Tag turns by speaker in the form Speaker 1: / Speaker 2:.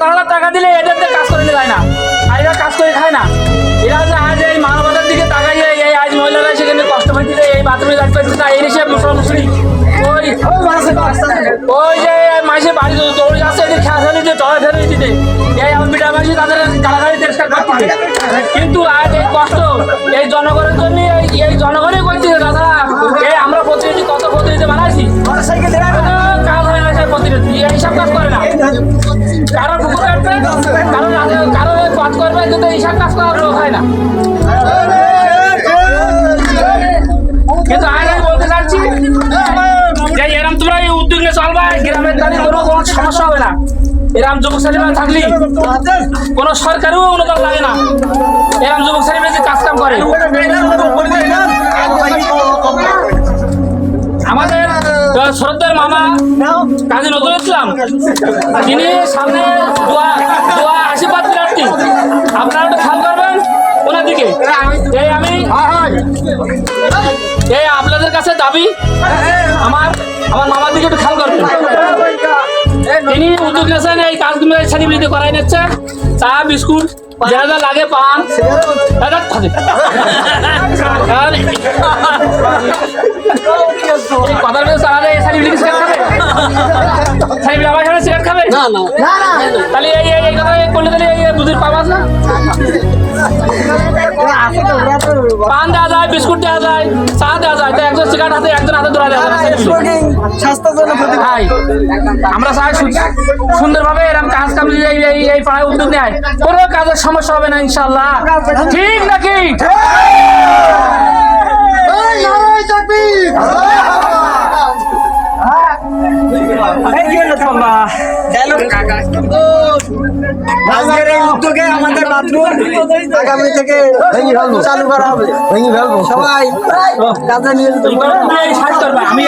Speaker 1: 70,000 টাকা দিলে এদের কাজ করে যায় না, আর এরা কাজ করে খায় না। এরা যে আজ এই মানবতার দিকে তাকাইয়ে এই আজ মহিলারা সেখানে কষ্ট পাইতে এই বাথরুমে যাতে পারছে না, এই সব মুসলিম ওই যে মাসে বাড়ি দৌড়ে যাচ্ছে এদের খেয়া ফেলে দিয়ে টলা ফেলে দিতে এই আলমিটা মাসে তাদের গালাগালি চেষ্টা করতে। কিন্তু আজ এই কষ্ট এই জনগণের জন্য এই জনগণই করছে। দাদা এই আমরা প্রতিনিধি কত প্রতিনিধি বানাইছি, কাজ হয় না সেই প্রতিনিধি এইসব কাজ করে না। কারণ পুকুর কাটবে, কারণ কারো কাজ করবে, কিন্তু এইসব কাজ করার লোক হয় না। কিন্তু আজ আমি বলতে চাচ্ছি যে এরম তোমরা এই উদ্যোগ নিয়ে চলবা, গ্রামের তাদের কোনো সমস্যা হবে না। এরম যুবক ছেলেমেয়ে থাকলে কোনো সরকারও অনুদান লাগে না। এরম যুবক ছেলেমেয়ে যে কাজ কাম করে। আমাদের শ্রদ্ধার মামা কাজী নজরুল ইসলাম, তিনি সামনে দোয়া আশীর্বাদ প্রার্থী, আপনারা একটু খেয়াল করবেন ওনার দিকে। এই আপনাদের কাছে দাবি, আমার মামার দিকে একটু খেয়াল করবেন। তিনি উদ্যোগ নিয়েছেন এই কাজগুলো সার্টিফিকেট করাই নিচ্ছে, চা বিস্কুট যা যা লাগে পান কথার বেশ আলাদা সার্টিফিকেট খাবে, আমার সাথে সিগারেট খাবে তাহলে এই কথা করলে তাহলে বুঝির পাওয়া না। পান দেওয়া যায়, বিস্কুট দেওয়া যায়, চা দেওয়া যায়, তো একজন সিগারেট হাতে একজন হাতে ধরা দেওয়া যায়। আমরা চাই সুন্দরভাবে এরকম কাজ কাম এই পাড়ায় উদ্যোগ নেয়, কোনো কাজের সমস্যা হবে না ইনশাল্লাহ। ঠিক নাকি?
Speaker 2: আজকের এই উদ্যোগে আমাদের বাথরুম আগামী থেকে চালু করা হবে। সবাই কাজে নিয়োজিত।
Speaker 1: আমি